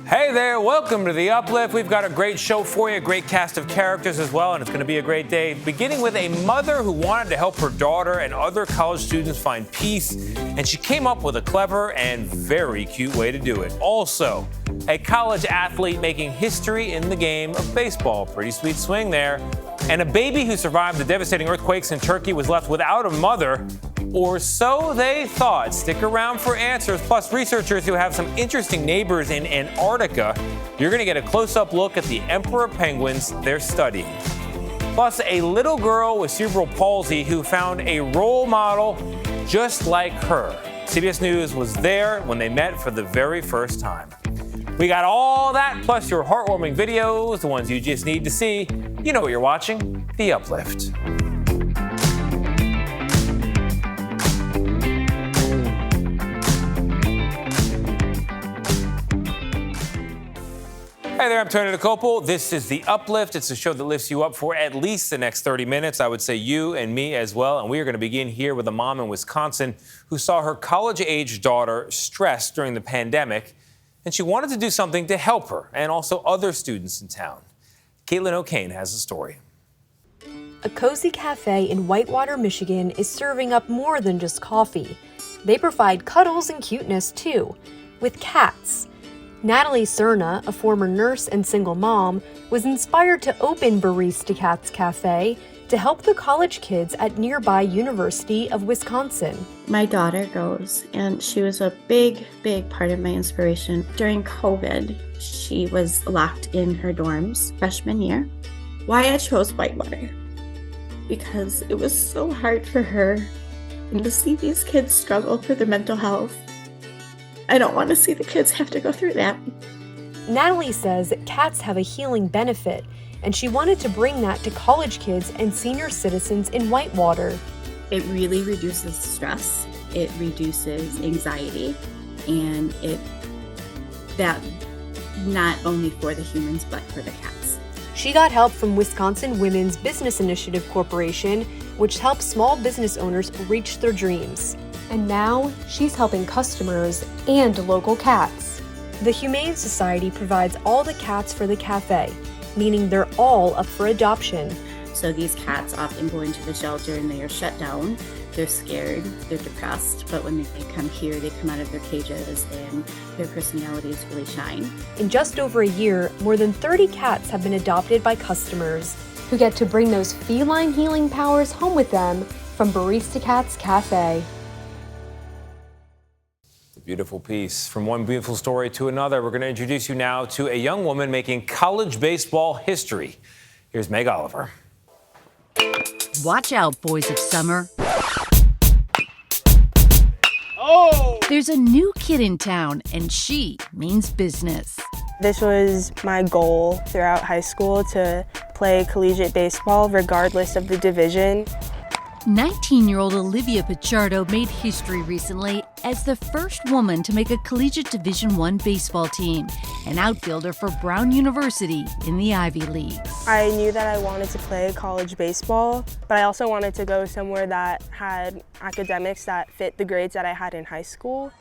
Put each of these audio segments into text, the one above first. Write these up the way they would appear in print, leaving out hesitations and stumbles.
Hey there, welcome to The Uplift. We've got a great show for you, a great cast of characters as well, and it's going to be a great day. Beginning with a mother who wanted to help her daughter and other college students find peace, and she came up with a clever and very cute way to do it. Also, a college athlete making history in the game of baseball. Pretty sweet swing there. And a baby who survived the devastating earthquakes in Turkey was left without a mother, or so they thought. Stick around for answers. Plus, researchers who have some interesting neighbors in Antarctica. You're going to get a close-up look at the emperor penguins they're studying. Plus, a little girl with cerebral palsy who found a role model just like her. CBS News was there when they met for the very first time. We got all that, plus your heartwarming videos, the ones you just need to see. You know what you're watching, The Uplift. Hey there, I'm Tony DeCopel. This is The Uplift. It's a show that lifts you up for at least the next 30 minutes. I would say you and me as well. And we are going to begin here with a mom in Wisconsin who saw her college-age daughter stressed during the pandemic, and she wanted to do something to help her and also other students in town. Caitlin O'Kane has the story. A cozy cafe in Whitewater, Michigan is serving up more than just coffee. They provide cuddles and cuteness, too, with cats. Natalie Cerna, a former nurse and single mom, was inspired to open Barista Cats Cafe to help the college kids at nearby University of Wisconsin. My daughter goes, and she was a big part of my inspiration. During COVID, she was locked in her dorms freshman year. Why I chose Whitewater? Because it was so hard for her, and to see these kids struggle for their mental health. I don't want to see the kids have to go through that. Natalie says cats have a healing benefit, and she wanted to bring that to college kids and senior citizens in Whitewater. It really reduces stress, it reduces anxiety, and that not only for the humans, but for the cats. She got help from Wisconsin Women's Business Initiative Corporation, which helps small business owners reach their dreams. And now, she's helping customers and local cats. The Humane Society provides all the cats for the cafe, meaning they're all up for adoption. So these cats often go into the shelter and they are shut down. They're scared, they're depressed, but when they come here, they come out of their cages and their personalities really shine. In just over a year, more than 30 cats have been adopted by customers who get to bring those feline healing powers home with them from Barista Cats Cafe. Beautiful piece. From one beautiful story to another, we're going to introduce you now to a young woman making college baseball history. Here's Meg Oliver. Watch out, boys of summer. Oh! There's a new kid in town, and she means business. This was my goal throughout high school, to play collegiate baseball regardless of the division. 19-year-old Olivia Pichardo made history recently as the first woman to make a collegiate Division I baseball team, an outfielder for Brown University in the Ivy League. I knew that I wanted to play college baseball, but I also wanted to go somewhere that had academics that fit the grades that I had in high school.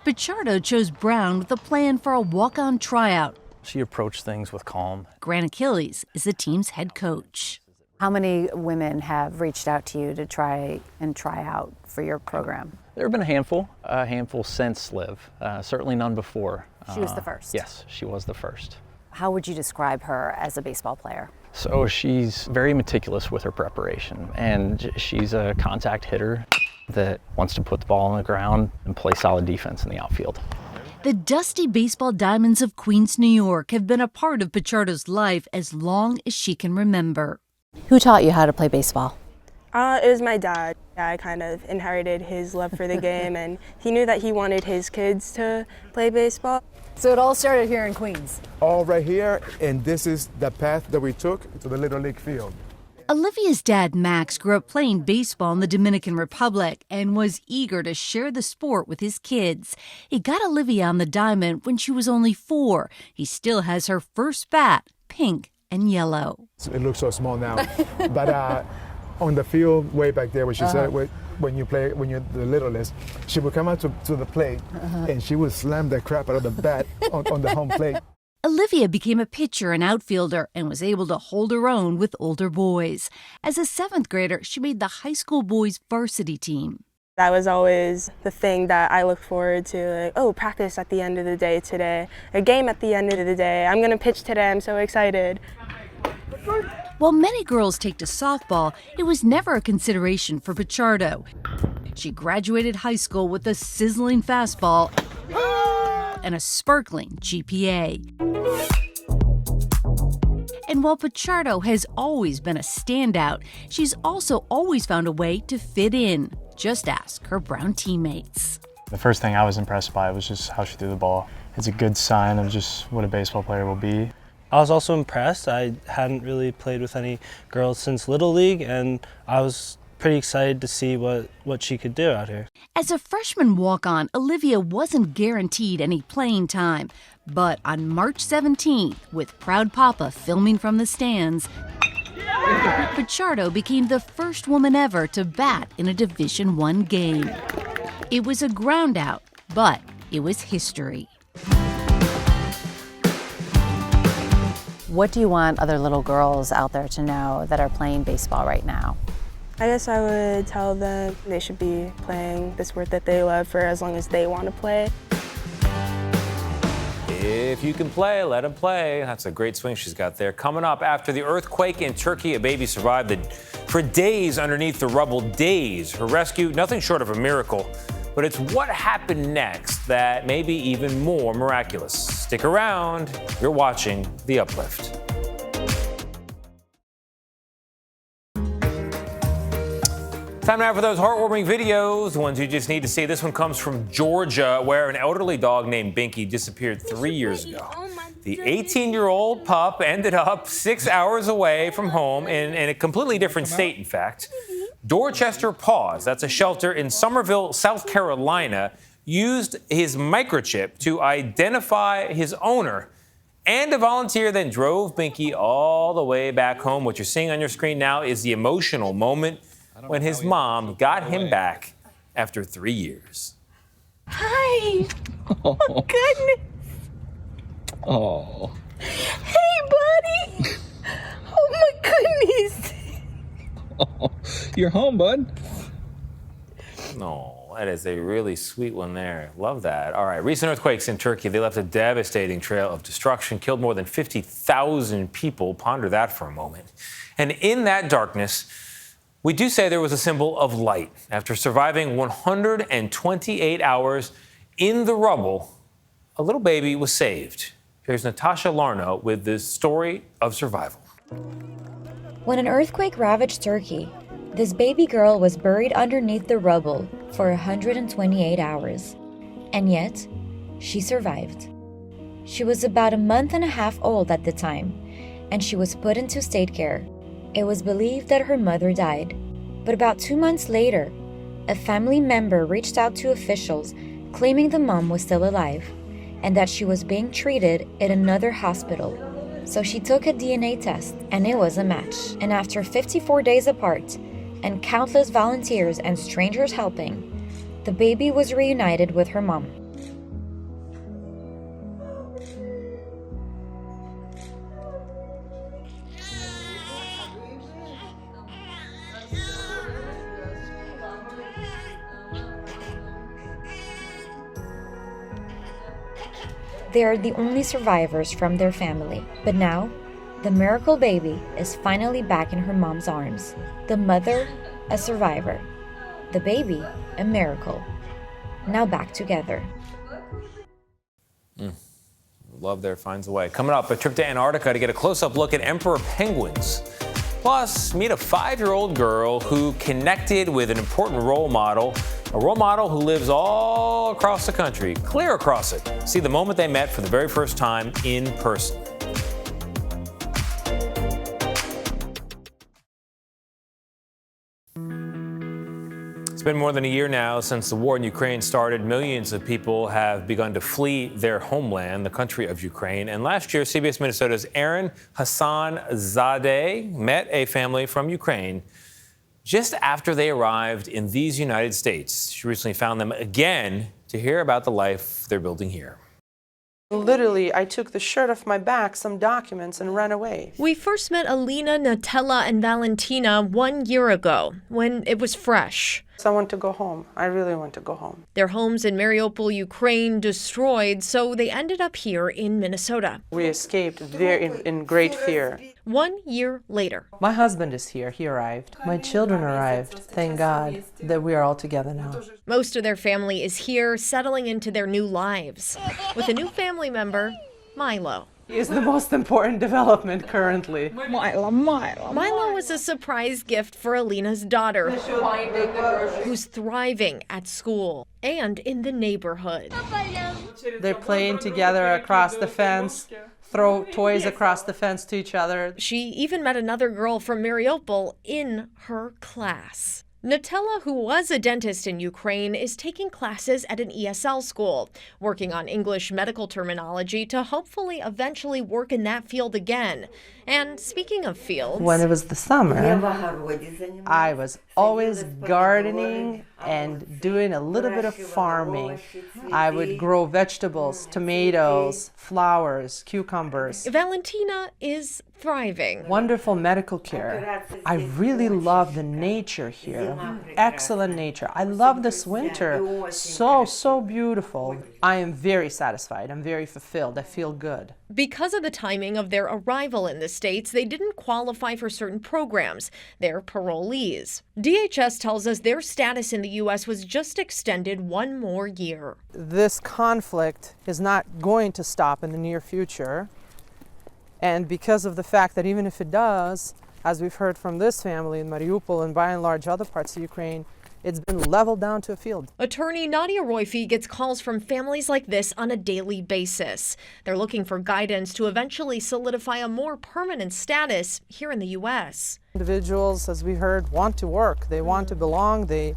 Pichardo chose Brown with a plan for a walk-on tryout. She approached things with calm. Grant Achilles is the team's head coach. How many women have reached out to you to try out for your program? There have been a handful since Liv, certainly none before. She was the first? Yes, she was the first. How would you describe her as a baseball player? So she's very meticulous with her preparation, and she's a contact hitter that wants to put the ball on the ground and play solid defense in the outfield. The dusty baseball diamonds of Queens, New York have been a part of Pichardo's life as long as she can remember. Who taught you how to play baseball? It was my dad. I kind of inherited his love for the game, and he knew that he wanted his kids to play baseball. So it all started here in Queens? All right here, and this is the path that we took to the Little League field. Olivia's dad, Max, grew up playing baseball in the Dominican Republic and was eager to share the sport with his kids. He got Olivia on the diamond when she was only 4. He still has her first bat, pink and yellow. It looks so small now, but on the field way back there, where she said when you're the littlest, she would come out to the plate and she would slam the crap out of the bat on the home plate. Olivia became a pitcher and outfielder and was able to hold her own with older boys. As a 7th grader, she made the high school boys' varsity team. That was always the thing that I looked forward to, like, oh, practice at the end of the day today, a game at the end of the day, I'm going to pitch today, I'm so excited. While many girls take to softball, it was never a consideration for Pichardo. She graduated high school with a sizzling fastball and a sparkling GPA. And while Pichardo has always been a standout, she's also always found a way to fit in. Just ask her brown teammates. The first thing I was impressed by was just how she threw the ball. It's a good sign of just what a baseball player will be. I was also impressed. I hadn't really played with any girls since Little League, and I was pretty excited to see what she could do out here. As a freshman walk-on, Olivia wasn't guaranteed any playing time. But on March 17th, with Proud Papa filming from the stands, Pichardo became the first woman ever to bat in a Division I game. It was a ground out, but it was history. What do you want other little girls out there to know that are playing baseball right now? I guess I would tell them they should be playing the sport that they love for as long as they want to play. If you can play, let them play. That's a great swing she's got there. Coming up, after the earthquake in Turkey, a baby survived for days underneath the rubble. Days. Her rescue, nothing short of a miracle. But it's what happened next that may be even more miraculous. Stick around. You're watching The Uplift. Time now for those heartwarming videos, the ones you just need to see. This one comes from Georgia, where an elderly dog named Binky disappeared 3 years ago. The 18-year-old pup ended up 6 hours away from home in a completely different state, in fact. Dorchester Paws, that's a shelter in Summerville, South Carolina, used his microchip to identify his owner. And a volunteer then drove Binky all the way back home. What you're seeing on your screen now is the emotional moment when his mom got him back after 3 years. Hi. Oh, goodness. Oh. Hey, buddy. Oh, my goodness. Oh, you're home, bud. No, that is a really sweet one there. Love that. All right, recent earthquakes in Turkey, they left a devastating trail of destruction, killed more than 50,000 people. Ponder that for a moment. And in that darkness, we do say there was a symbol of light. After surviving 128 hours in the rubble, a little baby was saved. Here's Natasha Larno with the story of survival. When an earthquake ravaged Turkey, this baby girl was buried underneath the rubble for 128 hours. And yet, she survived. She was about a month and a half old at the time, and she was put into state care. It was believed that her mother died, but about 2 months later, a family member reached out to officials claiming the mom was still alive and that she was being treated in another hospital. So she took a DNA test and it was a match. And after 54 days apart and countless volunteers and strangers helping, the baby was reunited with her mom. They are the only survivors from their family. But now, the miracle baby is finally back in her mom's arms. The mother, a survivor. The baby, a miracle. Now back together. Love there finds a way. Coming up, a trip to Antarctica to get a close-up look at emperor penguins. Plus, meet a 5-year-old girl who connected with an important role model, a role model who lives all across the country, clear across it. See the moment they met for the very first time in person. It's been more than a year now since the war in Ukraine started. Millions of people have begun to flee their homeland, the country of Ukraine. And last year, CBS Minnesota's Aaron Hassan-Zadeh met a family from Ukraine just after they arrived in these United States. She recently found them again to hear about the life they're building here. Literally, I took the shirt off my back, some documents, and ran away. We first met Alina, Nutella, and Valentina 1 year ago, when it was fresh. I want to go home. I really want to go home. Their homes in Mariupol, Ukraine, destroyed, so they ended up here in Minnesota. We escaped in great fear. 1 year later. My husband is here. He arrived. My children arrived. Thank God that we are all together now. Most of their family is here, settling into their new lives. With a new family member, Milo. He is the most important development currently. Milo was a surprise gift for Alina's daughter, who's thriving at school and in the neighborhood. They're playing together across the fence, throw toys across the fence to each other. She even met another girl from Mariupol in her class. Nutella, who was a dentist in Ukraine, is taking classes at an ESL school, working on English medical terminology to hopefully eventually work in that field again. And speaking of fields... When it was the summer, I was always gardening and doing a little bit of farming. I would grow vegetables, tomatoes, flowers, cucumbers. Valentina is thriving. Wonderful medical care. I really love the nature here. Excellent nature. I love this winter. So beautiful. I am very satisfied. I'm very fulfilled. I feel good. Because of the timing of their arrival in the States, they didn't qualify for certain programs. They're parolees. DHS tells us their status in the U.S. was just extended 1 more year. This conflict is not going to stop in the near future. And because of the fact that even if it does, as we've heard from this family in Mariupol and by and large other parts of Ukraine, it's been leveled down to a field. Attorney Nadia Roifi gets calls from families like this on a daily basis. They're looking for guidance to eventually solidify a more permanent status here in the U.S. Individuals, as we heard, want to work. They want to belong. They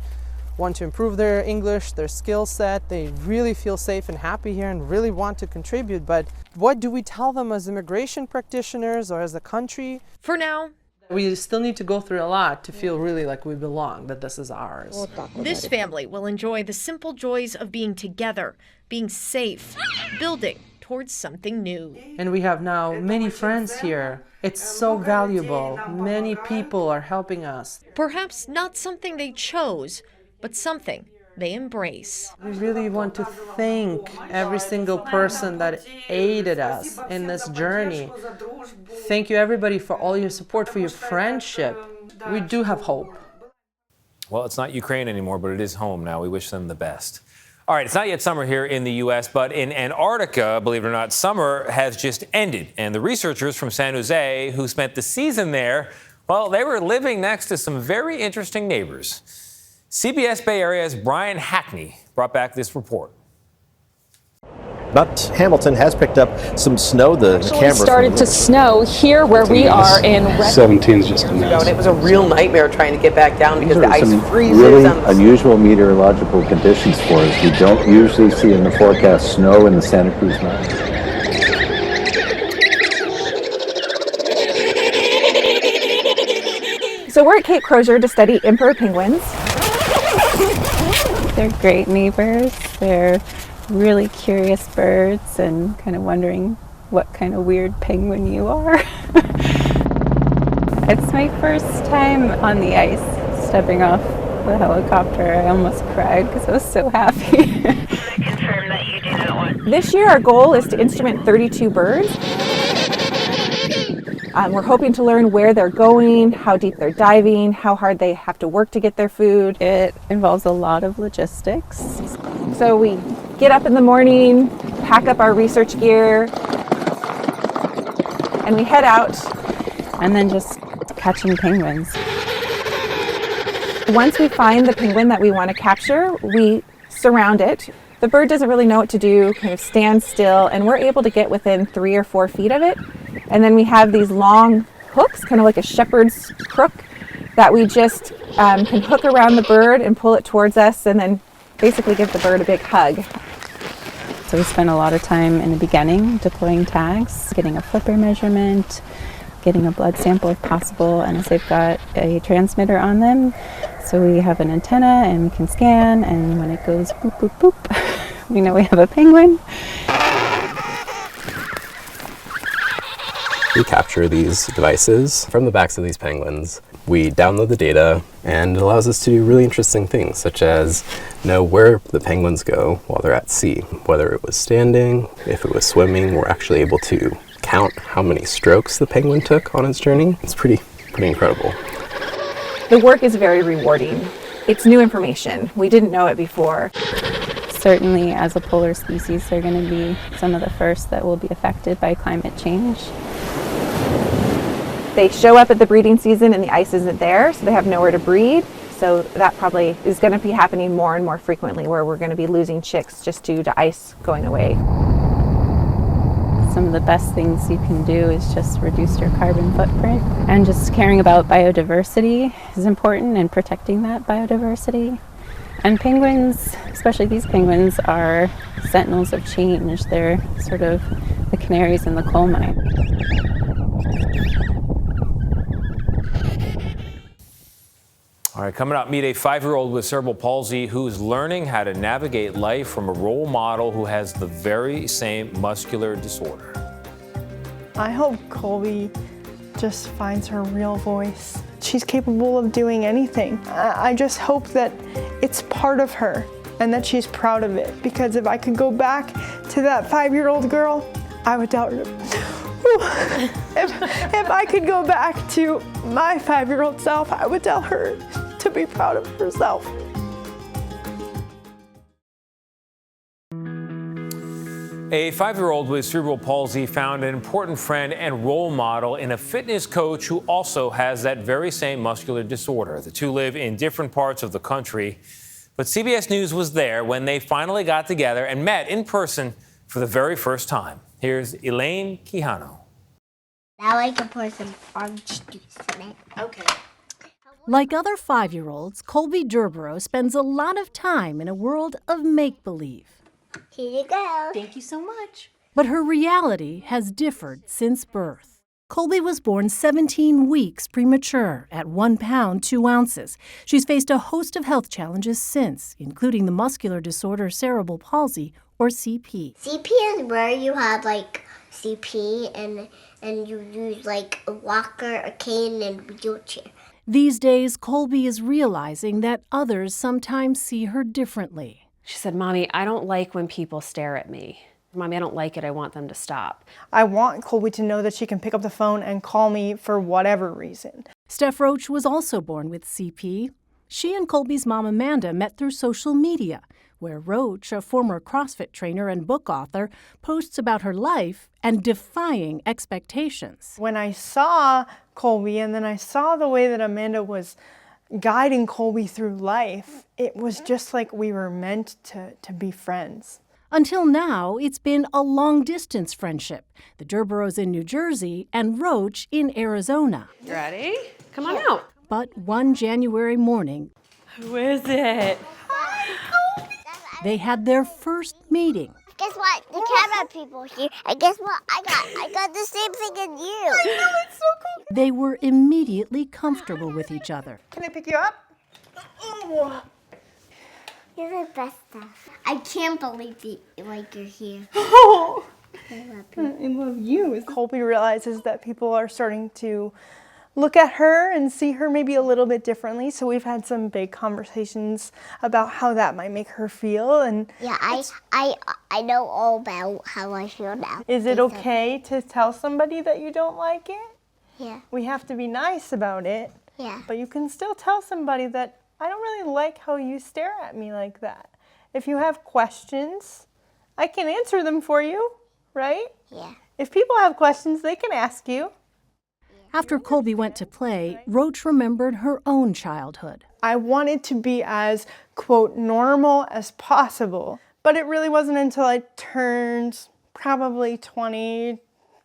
want to improve their English, their skill set. They really feel safe and happy here and really want to contribute. But what do we tell them as immigration practitioners or as a country? For now, we still need to go through a lot to feel really like we belong, that this is ours. This family will enjoy the simple joys of being together, being safe, building towards something new. And we have now many friends here. It's so valuable. Many people are helping us. Perhaps not something they chose, but something they embrace. We really want to thank every single person that aided us in this journey. Thank you everybody for all your support, for your friendship. We do have hope. Well, it's not Ukraine anymore, but it is home now. We wish them the best. All right, it's not yet summer here in the U.S., but in Antarctica, believe it or not, summer has just ended. And the researchers from San Jose who spent the season there, well, they were living next to some very interesting neighbors. CBS Bay Area's Brian Hackney brought back this report. But Hamilton has picked up some snow. The camera started to snow here where we are in 17 is just a mess. And it was a real nightmare trying to get back down because the ice freezes. Really unusual meteorological conditions for us. We don't usually see in the forecast snow in the Santa Cruz Mountains. So we're at Cape Crozier to study emperor penguins. They're great neighbors. They're really curious birds and kind of wondering what kind of weird penguin you are. It's my first time on the ice, stepping off the helicopter. I almost cried because I was so happy. This year our goal is to instrument 32 birds. We're hoping to learn where they're going, how deep they're diving, how hard they have to work to get their food. It involves a lot of logistics. So we get up in the morning, pack up our research gear, and we head out. And then just catching penguins. Once we find the penguin that we want to capture, we surround it. The bird doesn't really know what to do, kind of stands still, and we're able to get within 3 or 4 feet of it. And then we have these long hooks, kind of like a shepherd's crook, that we just can hook around the bird and pull it towards us and then basically give the bird a big hug. So we spent a lot of time in the beginning deploying tags, getting a flipper measurement, getting a blood sample if possible, and as they've got a transmitter on them, so we have an antenna and we can scan, and when it goes boop, boop, boop, we know we have a penguin. We capture these devices from the backs of these penguins. We download the data, and it allows us to do really interesting things, such as know where the penguins go while they're at sea. Whether it was standing, if it was swimming, we're actually able to count how many strokes the penguin took on its journey. It's pretty incredible. The work is very rewarding. It's new information. We didn't know it before. Certainly, as a polar species, they're going to be some of the first that will be affected by climate change. They show up at the breeding season and the ice isn't there, so they have nowhere to breed. So that probably is going to be happening more and more frequently, where we're going to be losing chicks just due to ice going away. Some of the best things you can do is just reduce your carbon footprint, and just caring about biodiversity is important, and protecting that biodiversity. And penguins, especially these penguins, are sentinels of change. They're sort of the canaries in the coal mine. All right, coming up, meet a 5-year-old with cerebral palsy who's learning how to navigate life from a role model who has the very same muscular disorder. I hope Colby just finds her real voice. She's capable of doing anything. I just hope that it's part of her and that she's proud of it. Because if I could go back to that 5-year-old girl, I would tell her. If I could go back to my 5-year-old self, I would tell her to be proud of herself. A 5-year-old with cerebral palsy found an important friend and role model in a fitness coach who also has that very same muscular disorder. The two live in different parts of the country, but CBS News was there when they finally got together and met in person for the very first time. Here's Elaine Quijano. I like to pour some orange juice in it. Okay. Like other 5-year-olds, Colby Durborough spends a lot of time in a world of make-believe. Here you go. Thank you so much. But her reality has differed since birth. Colby was born 17 weeks premature at 1 pound, 2 ounces. She's faced a host of health challenges since, including the muscular disorder cerebral palsy, or CP. CP is where you have like CP and you use like a walker, a cane, and a wheelchair. These days, Colby is realizing that others sometimes see her differently. She said, "Mommy, I don't like when people stare at me. Mommy, I don't like it. I want them to stop." I want Colby to know that she can pick up the phone and call me for whatever reason. Steph Roach was also born with CP. She and Colby's mom, Amanda, met through social media, where Roach, a former CrossFit trainer and book author, posts about her life and defying expectations. When I saw Colby and then I saw the way that Amanda was guiding Colby through life, it was just like we were meant to be friends. Until now, it's been a long-distance friendship. The Durboroughs in New Jersey and Roach in Arizona. You ready? Come on out. But one January morning, Who is it? they had their first meeting. Guess what? The camera people here. And guess what? I got the same thing as you. I know, it's so cool. They were immediately comfortable with each other. Can I pick you up? Oh. You're the best stuff. I can't believe you're here. Oh. I love you. I love you. Colby realizes that people are starting to look at her and see her maybe a little bit differently. So we've had some big conversations about how that might make her feel. And yeah, I know all about how I feel now. Is it okay to tell somebody that you don't like it? Yeah. We have to be nice about it. Yeah. But you can still tell somebody that I don't really like how you stare at me like that. If you have questions, I can answer them for you, right? Yeah. If people have questions, they can ask you. After Colby went to play, Roach remembered her own childhood. I wanted to be as, quote, normal as possible. But it really wasn't until I turned probably 20,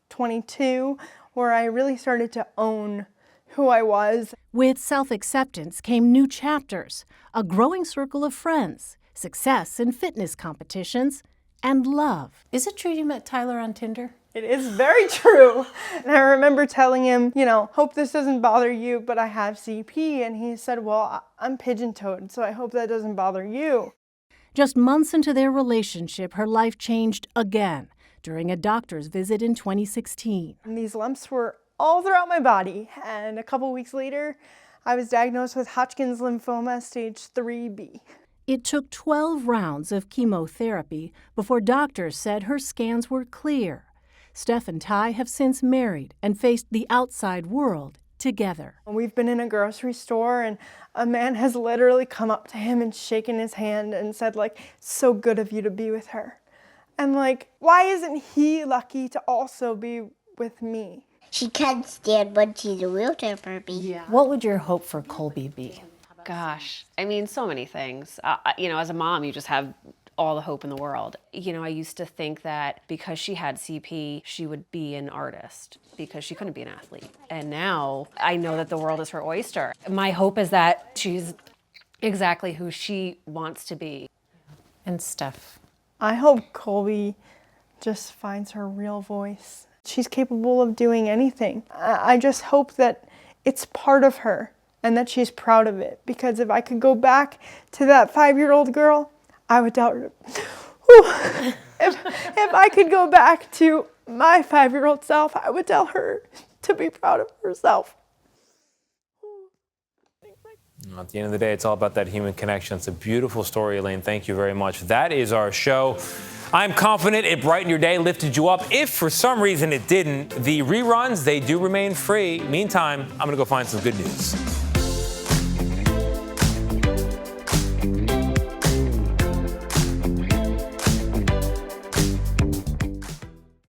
22, where I really started to own who I was. With self-acceptance came new chapters, a growing circle of friends, success in fitness competitions, and love. Is it true you met Tyler on Tinder? It is very true. And I remember telling him, hope this doesn't bother you, but I have CP. And he said, well, I'm pigeon-toed, so I hope that doesn't bother you. Just months into their relationship, her life changed again. during a doctor's visit in 2016. And these lumps were all throughout my body, and a couple weeks later, I was diagnosed with Hodgkin's lymphoma stage 3B. It took 12 rounds of chemotherapy before doctors said her scans were clear. Steph and Ty have since married and faced the outside world together. We've been in a grocery store and a man has literally come up to him and shaken his hand and said, like, so good of you to be with her. And like, why isn't he lucky to also be with me? She can't stand when she's in a wheelchair for me. Yeah. What would your hope for Colby be? Gosh, I mean, so many things. You know, as a mom, you just have all the hope in the world. You know, I used to think that because she had CP, she would be an artist because she couldn't be an athlete. And now I know that the world is her oyster. My hope is that she's exactly who she wants to be. And Steph? I hope Colby just finds her real voice. She's capable of doing anything. I just hope that it's part of her and that she's proud of it. Because if I could go back to that 5-year-old girl, I would tell her, if I could go back to my 5-year-old self, I would tell her to be proud of herself. At the end of the day, it's all about that human connection. It's a beautiful story, Elaine. Thank you very much. That is our show. I'm confident it brightened your day, lifted you up. If for some reason it didn't, the reruns, they do remain free. Meantime, I'm going to go find some good news.